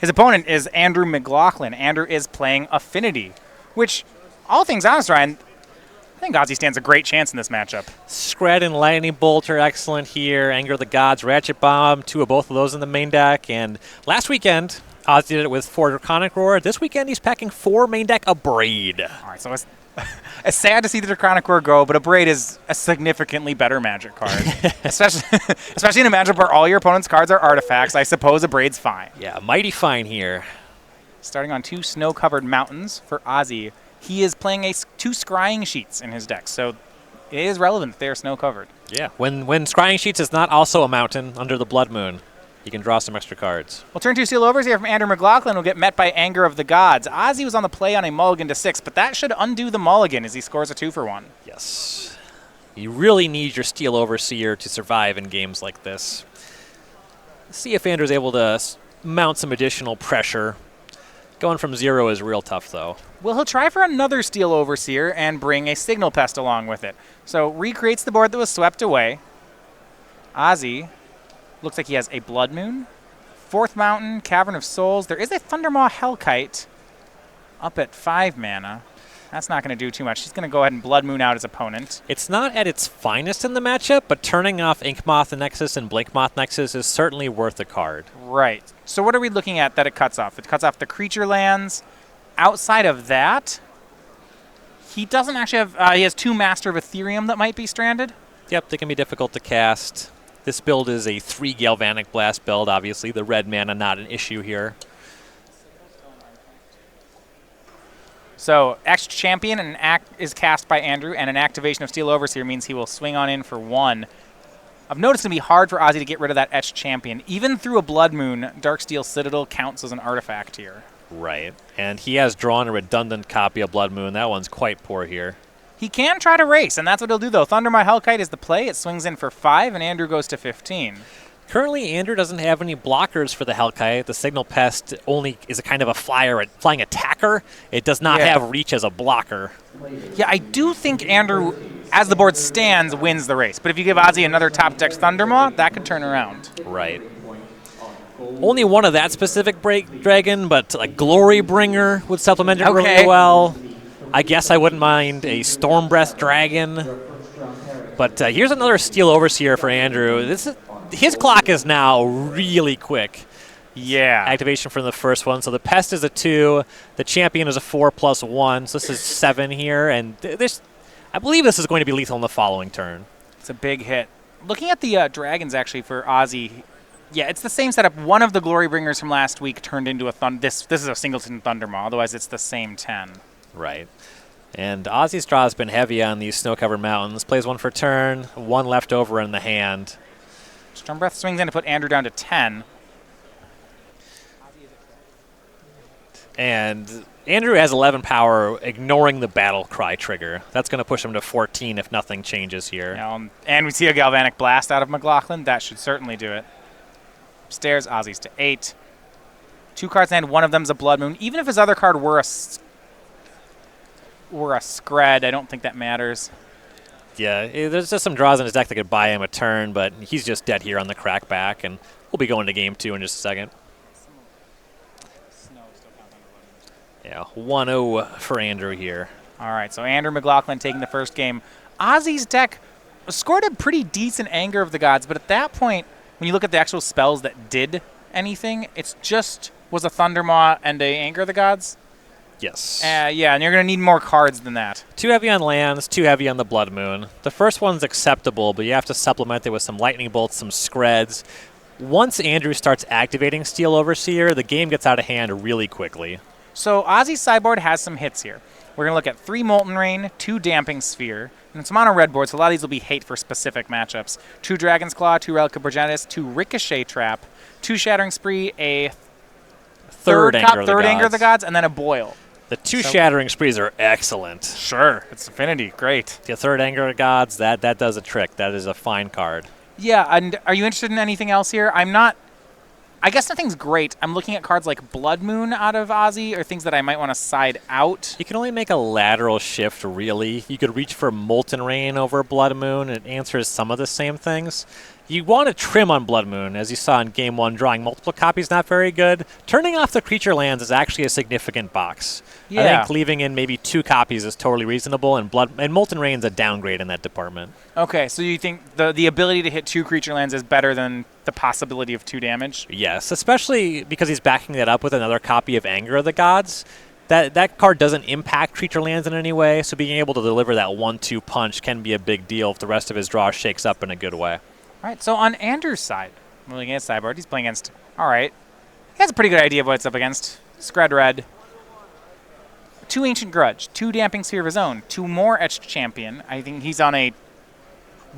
His opponent is Andrew McLaughlin. Andrew is playing Affinity, which, all things honest, Ryan, I think Ozzy stands a great chance in this matchup. Scred and Lightning Bolt are excellent here. Anger of the Gods, Ratchet Bomb, 2 of both of those in the main deck. And last weekend, Ozzy did it with 4 Draconic Roar. This weekend, he's packing 4 main deck Abrade. All right, so it's sad to see the Draconic Roar go, but Abrade is a significantly better Magic card, especially in a matchup where all your opponent's cards are artifacts. I suppose Abrade's fine. Yeah, mighty fine here. Starting on 2 snow-covered mountains for Ozzy. He is playing 2 Scrying Sheets in his deck, so it is relevant that they are snow-covered. Yeah, when Scrying Sheets is not also a mountain under the Blood Moon, you can draw some extra cards. Well, turn 2 Steel Overs here from Andrew McLaughlin will get met by Anger of the Gods. Ozzy was on the play on a mulligan to 6, but that should undo the mulligan as he scores a 2-for-1. Yes. You really need your Steel Overseer to survive in games like this. See if Andrew's able to mount some additional pressure. Going from 0 is real tough, though. Well, he'll try for another Steel Overseer and bring a Signal Pest along with it. So recreates the board that was swept away. Ozzy looks like he has a Blood Moon, 4th Mountain, Cavern of Souls. There is a Thundermaw Hellkite up at 5 mana. That's not going to do too much. He's going to go ahead and Blood Moon out his opponent. It's not at its finest in the matchup, but turning off Inkmoth Nexus and Blinkmoth Nexus is certainly worth a card. Right. So what are we looking at that it cuts off? It cuts off the creature lands. Outside of that, he doesn't actually have... he has 2 Master of Ethereum that might be stranded. Yep, they can be difficult to cast. This build is a 3 Galvanic Blast build, obviously. The red mana not an issue here. So, Etched Champion is cast by Andrew, and an activation of Steel Overseer means he will swing on in for 1. I've noticed it's going to be hard for Ozzy to get rid of that Etched Champion. Even through a Blood Moon, Darksteel Citadel counts as an artifact here. Right, and he has drawn a redundant copy of Blood Moon. That one's quite poor here. He can try to race, and that's what he'll do, though. Thundermaw Hellkite is the play. It swings in for 5, and Andrew goes to 15. Currently, Andrew doesn't have any blockers for the Hellkite. The Signal Pest only is a kind of a flying attacker. It does not have reach as a blocker. Yeah, I do think Andrew, as the board stands, wins the race. But if you give Ozzy another top deck Thundermaw, that could turn around. Right. Only one of that specific dragon, but a Glory Bringer would supplement it really well. I guess I wouldn't mind a Storm Breath Dragon. But here's another Steel Overseer for Andrew. His clock is now really quick. Yeah. Activation from the first one. So the Pest is a 2. The Champion is a 4+1. So this is 7 here. And I believe this is going to be lethal in the following turn. It's a big hit. Looking at the dragons, actually, for Ozzy, yeah, it's the same setup. One of the Glory Bringers from last week turned into a this is a Singleton Thundermaw. Otherwise, it's the same 10. Right. And Ozzy's draw has been heavy on these snow-covered mountains. Plays 1 for turn, 1 left over in the hand. Storm Breath swings in to put Andrew down to 10. And Andrew has 11 power, ignoring the Battle Cry trigger. That's going to push him to 14 if nothing changes here. And we see a Galvanic Blast out of McLaughlin. That should certainly do it. Upstairs, Ozzy's to 8. 2 cards in hand, one of them's a Blood Moon. Even if his other card were a Scred, I don't think that matters. Yeah, there's just some draws in his deck that could buy him a turn, but he's just dead here on the crackback, and we'll be going to game 2 in just a second. Yeah, 1-0 for Andrew here. All right, so Andrew McLaughlin taking the first game. Ozzy's deck scored a pretty decent Anger of the Gods, but at that point, when you look at the actual spells that did anything, it's just was a Thundermaw and a Anger of the Gods. Yes. Yeah, and you're going to need more cards than that. 2 heavy on lands, 2 heavy on the Blood Moon. The first one's acceptable, but you have to supplement it with some Lightning Bolts, some Screds. Once Andrew starts activating Steel Overseer, the game gets out of hand really quickly. So Ozzy's sideboard has some hits here. We're going to look at 3 Molten Rain, 2 Damping Sphere, and it's mono red board, so a lot of these will be hate for specific matchups. 2 Dragon's Claw, 2 Relic of Progenitus, 2 Ricochet Trap, 2 Shattering Spree, a third Anger of the Gods, and then a Boil. The 2 Shattering Sprees are excellent. Sure, it's Affinity, great. The 3rd Anger of the Gods, that does a trick. That is a fine card. Yeah, and are you interested in anything else here? I'm not. I guess nothing's great. I'm looking at cards like Blood Moon out of Ozzy, or things that I might want to side out. You can only make a lateral shift, really. You could reach for Molten Rain over Blood Moon. It answers some of the same things. You want to trim on Blood Moon, as you saw in Game 1, drawing multiple copies not very good. Turning off the creature lands is actually a significant box. Yeah. I think leaving in maybe 2 copies is totally reasonable, and Molten Rain's a downgrade in that department. Okay, so you think the ability to hit 2 creature lands is better than the possibility of 2 damage? Yes, especially because he's backing that up with another copy of Anger of the Gods. That card doesn't impact creature lands in any way, so being able to deliver that 1-2 punch can be a big deal if the rest of his draw shakes up in a good way. All right, so on Andrew's side, moving against sideboard, he's playing against, all right, he has a pretty good idea of what it's up against. Scred Red, 2 Ancient Grudge, 2 Damping Sphere of his own, 2 more Etched Champion. I think he's on a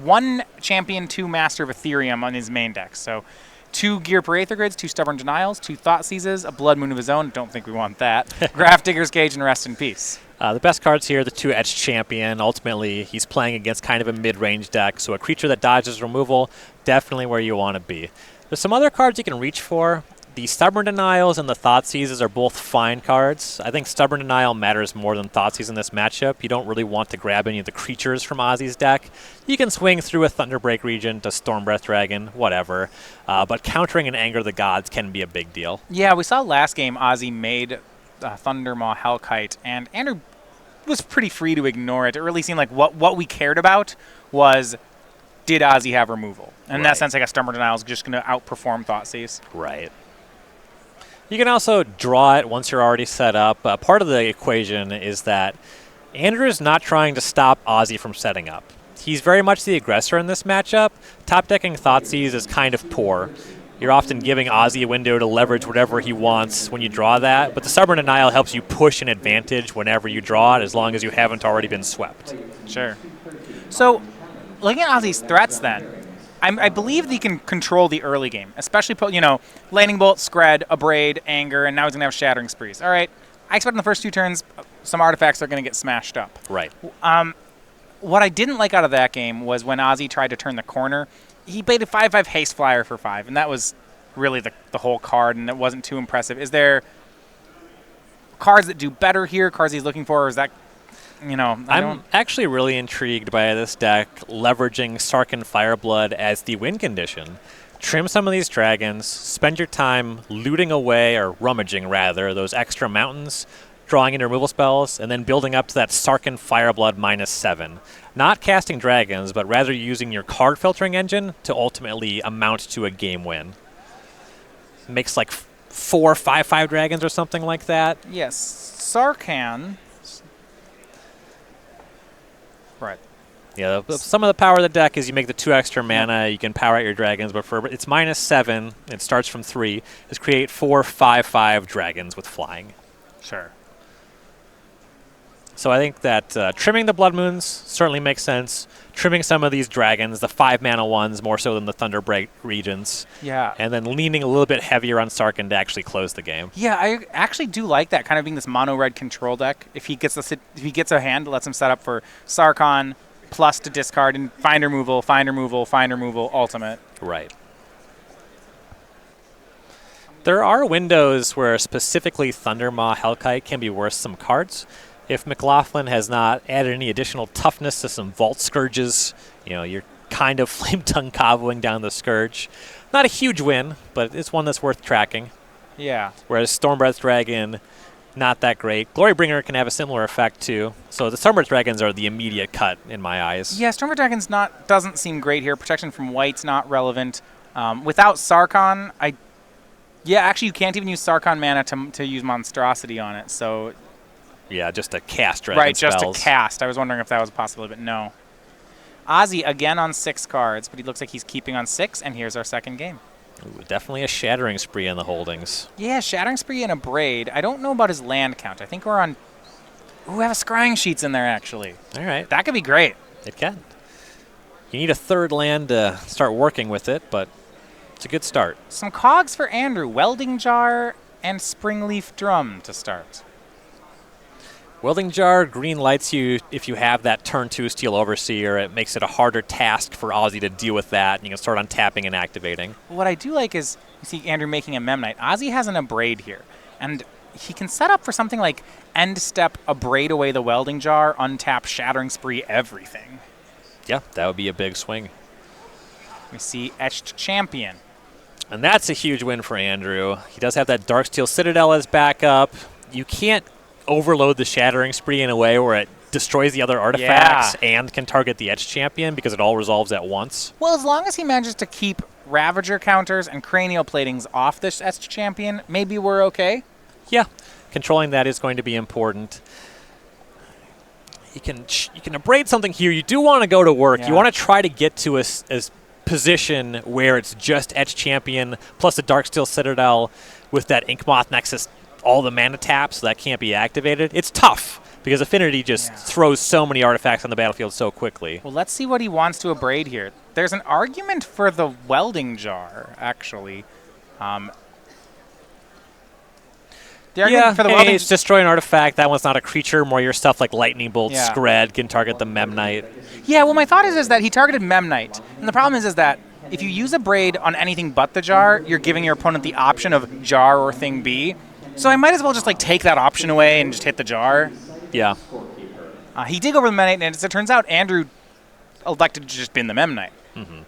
1 Champion, 2 Master of Ethereum on his main deck. So 2 Gear per Aether Grids, 2 Stubborn Denials, 2 Thought Seizes, a Blood Moon of his own. Don't think we want that. Graph Digger's Cage and Rest in Peace. The best cards here, the 2 Etched Champion. Ultimately, he's playing against kind of a mid-range deck, so a creature that dodges removal, definitely where you want to be. There's some other cards you can reach for. The Stubborn Denials and the Thought Seizes are both fine cards. I think Stubborn Denial matters more than Thoughtseize in this matchup. You don't really want to grab any of the creatures from Ozzy's deck. You can swing through a Thunderbreak Regent, a Stormbreath Dragon, whatever. But countering an Anger of the Gods can be a big deal. Yeah, we saw last game Ozzy made Thundermaw Hellkite, and Andrew was pretty free to ignore it. It really seemed like what we cared about was, did Ozzy have removal? And in that sense, I guess Stubborn Denial is just going to outperform Thoughtseize. Right. You can also draw it once you're already set up. Part of the equation is that Andrew's not trying to stop Ozzy from setting up. He's very much the aggressor in this matchup. Top decking Thoughtseize is kind of poor. You're often giving Ozzy a window to leverage whatever he wants when you draw that, but the Stubborn Denial helps you push an advantage whenever you draw it, as long as you haven't already been swept. Sure. So, looking at Ozzy's threats then, I believe that he can control the early game, especially, Lightning Bolt, Scred, Abrade, Anger, and now he's going to have Shattering Sprees. All right, I expect in the first 2 turns, some artifacts are going to get smashed up. Right. What I didn't like out of that game was when Ozzy tried to turn the corner, he baited 5/5 Haste Flyer for 5, and that was really the whole card, and it wasn't too impressive. Is there cards that do better here, cards he's looking for, or is that, I'm actually really intrigued by this deck leveraging Sarkhan Fireblood as the win condition. Trim some of these dragons, spend your time looting away, or rummaging rather, those extra mountains, drawing in removal spells, and then building up to that Sarkhan Fireblood -7. Not casting dragons, but rather using your card filtering engine to ultimately amount to a game win. Makes like 4 5/5 dragons or something like that. Yes, Sarkhan. Right. Yeah, some of the power of the deck is you make the 2 extra mana, you can power out your dragons, but for it's -7, it starts from 3, is create 4 5/5 dragons with flying. Sure. So I think that trimming the Blood Moons certainly makes sense. Trimming some of these dragons, the 5-mana ones, more so than the Thunderbreak Regents. Yeah. And then leaning a little bit heavier on Sarkhan to actually close the game. Yeah, I actually do like that, kind of being this mono-red control deck. If he gets a hand that lets him set up for Sarkhan, plus to discard, and find removal, ultimate. Right. There are windows where specifically Thundermaw Hellkite can be worth some cards. If McLaughlin has not added any additional toughness to some Vault Scourges, you're kind of Flame Tongue Cavoing down the Scourge. Not a huge win, but it's one that's worth tracking. Yeah. Whereas Stormbreath Dragon, not that great. Glorybringer can have a similar effect too. So the Stormbreath Dragons are the immediate cut in my eyes. Yeah, Stormbreath Dragon's doesn't seem great here. Protection from white's not relevant. Without Sarkhan, actually you can't even use Sarkhan mana to use Monstrosity on it, so... Yeah, just to cast dragon right, spells. Just to cast. I was wondering if that was a possibility, but no. Ozzy again on 6 cards, but he looks like he's keeping on 6, and here's our second game. Ooh, definitely a Shattering Spree in the holdings. Yeah, Shattering Spree and Abrade. I don't know about his land count. I think we're on... Ooh, we have a Scrying Sheets in there, actually. All right. That could be great. It can. You need a 3rd land to start working with it, but it's a good start. Some cogs for Andrew. Welding Jar and Springleaf Drum to start. Welding Jar green lights you if you have that turn 2 Steel Overseer. It makes it a harder task for Ozzy to deal with that, and you can start on tapping and activating. What I do like is, you see Andrew making a Memnite. Ozzy has an Abrade here, and he can set up for something like end step, Abrade away the Welding Jar, untap, Shattering Spree, everything. Yeah, that would be a big swing. We see Etched Champion. And that's a huge win for Andrew. He does have that Darksteel Citadel as backup. You can't overload the Shattering Spree in a way where it destroys the other artifacts and can target the Etched Champion because it all resolves at once. Well, as long as he manages to keep Ravager counters and Cranial Platings off this Etched Champion, maybe we're okay. Yeah, controlling that is going to be important. You can abrade something here. You do want to go to work. Yeah. You want to try to get to a position where it's just Etched Champion plus a Darksteel Citadel with that Inkmoth Nexus, all the mana taps, so that can't be activated. It's tough because Affinity just throws so many artifacts on the battlefield so quickly. Well, let's see what he wants to abrade here. There's an argument for the Welding Jar, actually. The argument for the Welding it's destroy an artifact. That one's not a creature. More your stuff like Lightning Bolt, Scred can target the Memnite. Yeah, well, my thought is that he targeted Memnite. And the problem is that if you use Abrade on anything but the Jar, you're giving your opponent the option of Jar or Thing B. So I might as well just like take that option away and just hit the Jar. Yeah. He did go over the Memnite, and as it turns out, Andrew elected to just bin the Memnite. Mm-hmm.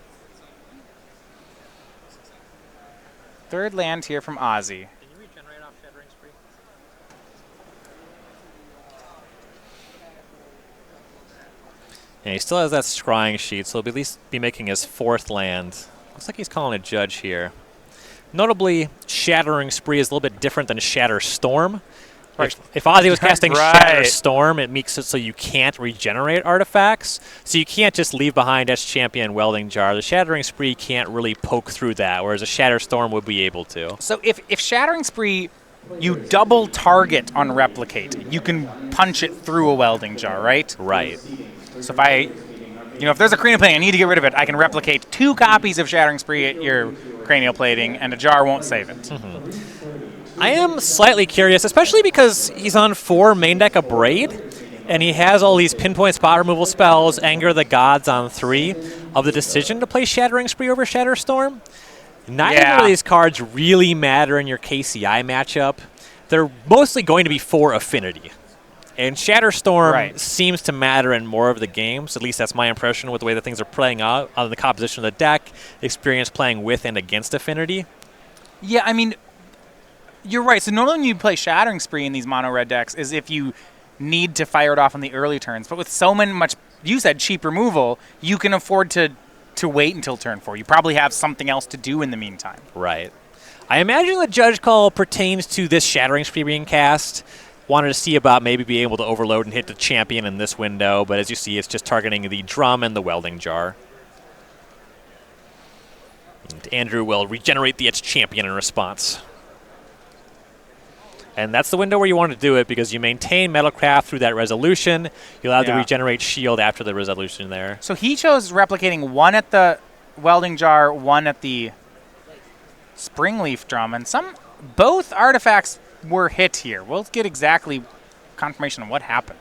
Third land here from Ozzy. Can you regenerate off Shattering Spree? Yeah, he still has that scrying sheet, so he'll at least be making his fourth land. Looks like he's calling a judge here. Notably, Shattering Spree is a little bit different than Shatter Storm. Right. If Ozzy was casting Right. Shatter Storm, it makes it so you can't regenerate artifacts. So you can't just leave behind Etched Champion Welding Jar. The Shattering Spree can't really poke through that, whereas a Shatter Storm would be able to. So if Shattering Spree, you double target on Replicate, you can punch it through a Welding Jar, right? Right. So if there's a Cranial Plating, I need to get rid of it, I can replicate 2 copies of Shattering Spree at your Cranial Plating, and a Jar won't save it. Mm-hmm. I am slightly curious, especially because he's on 4 main deck Abrade, and he has all these pinpoint spot removal spells, Anger the Gods on 3, of the decision to play Shattering Spree over Shatter Storm. Neither of these cards really matter in your KCI matchup. They're mostly going to be for Affinity. And Shatter Storm seems to matter in more of the games. At least that's my impression with the way that things are playing out on the composition of the deck, experience playing with and against Affinity. Yeah, I mean, you're right. So normally when you play Shattering Spree in these mono-red decks is if you need to fire it off on the early turns. But with so much, you said, cheap removal, you can afford to wait until turn 4. You probably have something else to do in the meantime. Right. I imagine the Judge Call pertains to this Shattering Spree being cast. Wanted to see about maybe being able to overload and hit the champion in this window, but as you see, it's just targeting the drum and the Welding Jar. And Andrew will regenerate the Etched Champion in response. And that's the window where you want to do it because you maintain Metalcraft through that resolution. You'll have to regenerate shield after the resolution there. So he chose replicating 1 at the Welding Jar, 1 at the Springleaf Drum, and both artifacts were hit here. We'll get exactly confirmation on what happened.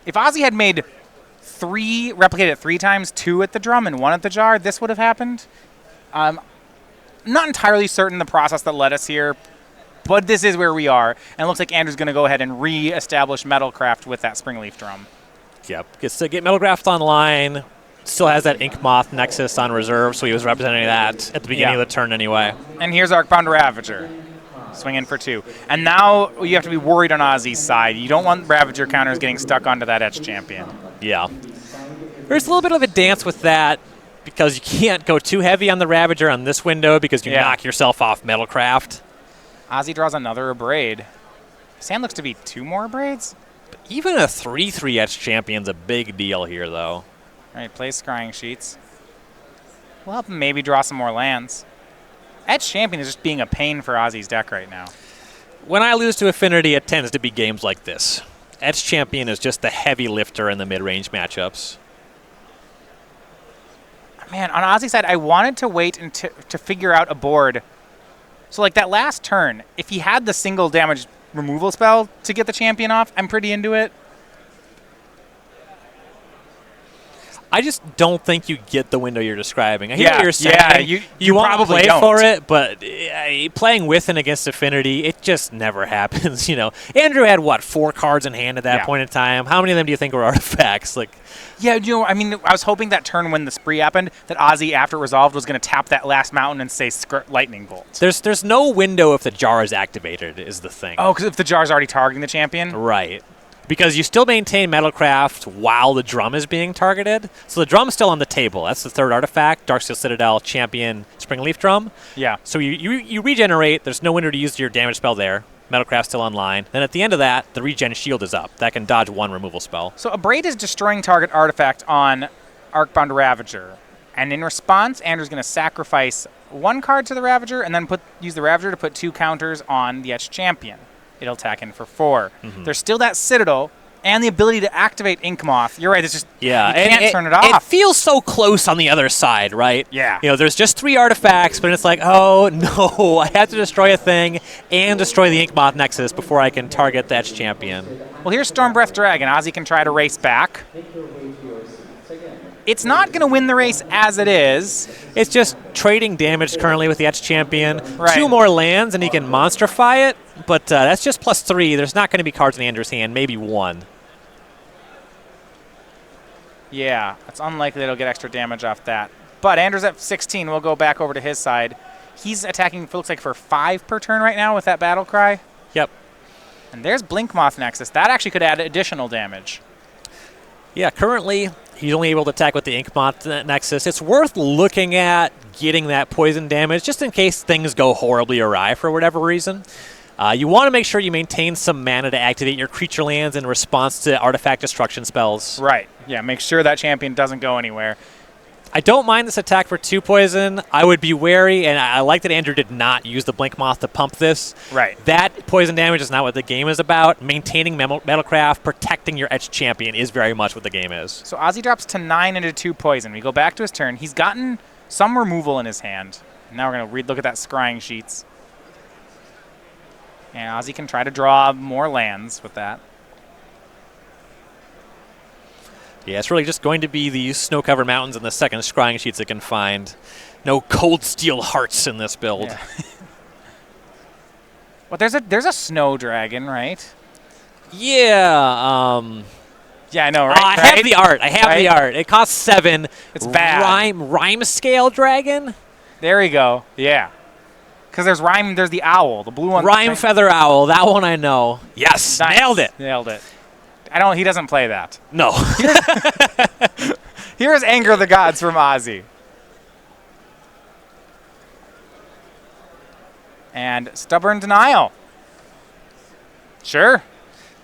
If Ozzy had made replicated it 3 times, 2 at the drum and 1 at the jar, this would have happened. Not entirely certain the process that led us here, but this is where we are. And it looks like Andrew's going to go ahead and re-establish Metalcraft with that Springleaf Drum. Yep. Gets to get Metalcraft online. Still has that Inkmoth Nexus on reserve, so he was representing that at the beginning of the turn anyway. And here's Arcbound Ravager. Swing in for 2. And now you have to be worried on Ozzy's side. You don't want Ravager counters getting stuck onto that Etched Champion. Yeah. There's a little bit of a dance with that because you can't go too heavy on the Ravager on this window because you knock yourself off Metalcraft. Ozzy draws another Abrade. Sand looks to be 2 more Abrades. But even a 3/3 Etched Champion's a big deal here, though. All right, plays Scrying Sheets. We'll help him maybe draw some more lands. Etched Champion is just being a pain for Ozzy's deck right now. When I lose to Affinity, it tends to be games like this. Etched Champion is just the heavy lifter in the mid-range matchups. Man, on Ozzy's side, I wanted to wait to figure out a board. So like that last turn, if he had the single damage removal spell to get the champion off, I'm pretty into it. I just don't think you get the window you're describing. I hear Yeah, what you're saying. yeah, you want to probably play don't. for it, but playing with and against Affinity, it just never happens. Andrew had, what, 4 cards in hand at that point in time? How many of them do you think were artifacts? Yeah, I mean, I was hoping that turn when the spree happened, that Ozzy, after it resolved, was going to tap that last mountain and say lightning bolt. There's no window if the jar is activated, is the thing. Oh, because if the jar's already targeting the champion? Right. Because you still maintain Metalcraft while the drum is being targeted. So the drum's still on the table. That's the 3rd artifact, Darksteel Citadel, Champion, Springleaf Drum. Yeah. So you regenerate. There's no window to use your damage spell there. Metalcraft's still online. Then at the end of that, the regen shield is up. That can dodge 1 removal spell. So Abrade is destroying target artifact on Arcbound Ravager. And in response, Andrew's going to sacrifice 1 card to the Ravager and then use the Ravager to put 2 counters on the Etched Champion. It'll attack in for 4. There's still that Citadel and the ability to activate Inkmoth. You're right. It's just you can't turn it off. It feels so close on the other side, right? Yeah. There's just 3 artifacts, but it's like, oh no, I have to destroy a thing and destroy the Inkmoth Nexus before I can target that champion. Well, here's Stormbreath Dragon. Ozzy can try to race back. It's not going to win the race as it is. It's just trading damage currently with the Etched Champion. Right. 2 more lands and he can monstrify it, but that's just +3. There's not going to be cards in Andrew's hand, maybe 1. Yeah, it's unlikely that he'll get extra damage off that. But Andrew's at 16. We'll go back over to his side. He's attacking, looks like, for 5 per turn right now with that Battle Cry. Yep. And there's Blinkmoth Nexus. That actually could add additional damage. Yeah, currently he's only able to attack with the Inkmoth Nexus. It's worth looking at getting that poison damage just in case things go horribly awry for whatever reason. You want to make sure you maintain some mana to activate your creature lands in response to artifact destruction spells. Right. Yeah, make sure that champion doesn't go anywhere. I don't mind this attack for 2 poison. I would be wary, and I like that Andrew did not use the Blinkmoth to pump this. Right. That poison damage is not what the game is about. Maintaining Metalcraft, protecting your Etched Champion is very much what the game is. So Ozzy drops to 9 into 2 poison. We go back to his turn. He's gotten some removal in his hand. Now we're going to look at that Scrying Sheets. And Ozzy can try to draw more lands with that. Yeah, it's really just going to be the snow-covered mountains and the second Scrying Sheets it can find. No Cold Steel Hearts in this build. Yeah. Well, there's a snow dragon, right? Yeah. Yeah, I know, right? I have the art. I have the art. It costs 7. It's bad. Rhyme Scale Dragon? There we go. Yeah. Because there's the owl, the blue one. Rhyme Feather Owl. That one I know. Yes. Nice. Nailed it. Nailed it. He doesn't play that. No. Here's Anger of the Gods from Ozzy. And Stubborn Denial. Sure.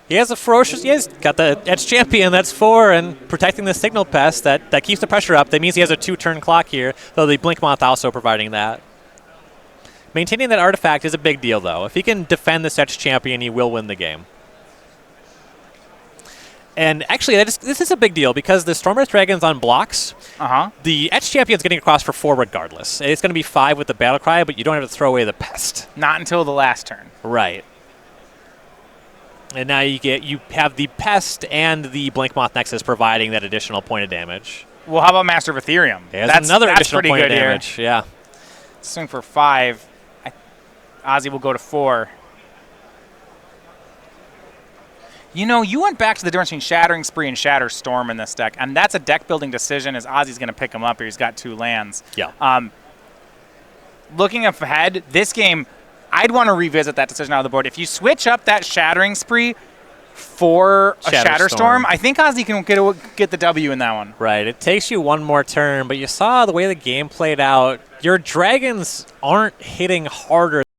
He has a ferocious. He's got the Etched Champion. That's 4, and protecting the Signal Pest. That keeps the pressure up. That means he has a 2-turn clock here, though the Blinkmoth also providing that. Maintaining that artifact is a big deal, though. If he can defend this Etched Champion, he will win the game. And actually, this is a big deal because the Stormbreath Dragon's on blocks. The Etched Champion's getting across for 4 regardless. It's going to be 5 with the Battle Cry, but you don't have to throw away the Pest. Not until the last turn. Right. And now you have the Pest and the Blinkmoth Nexus providing that additional point of damage. Well, how about Master of Ethereum? Yeah, that's another additional point of good damage. Here. Yeah. Swing for 5. Ozzy will go to 4. You went back to the difference between Shattering Spree and Shatter Storm in this deck, and that's a deck-building decision as Ozzy's going to pick him up here. He's got 2 lands. Yeah. Looking ahead, this game, I'd want to revisit that decision out of the board. If you switch up that Shattering Spree for a Shatter Storm, I think Ozzy can get the W in that one. Right. It takes you 1 more turn, but you saw the way the game played out. Your dragons aren't hitting harder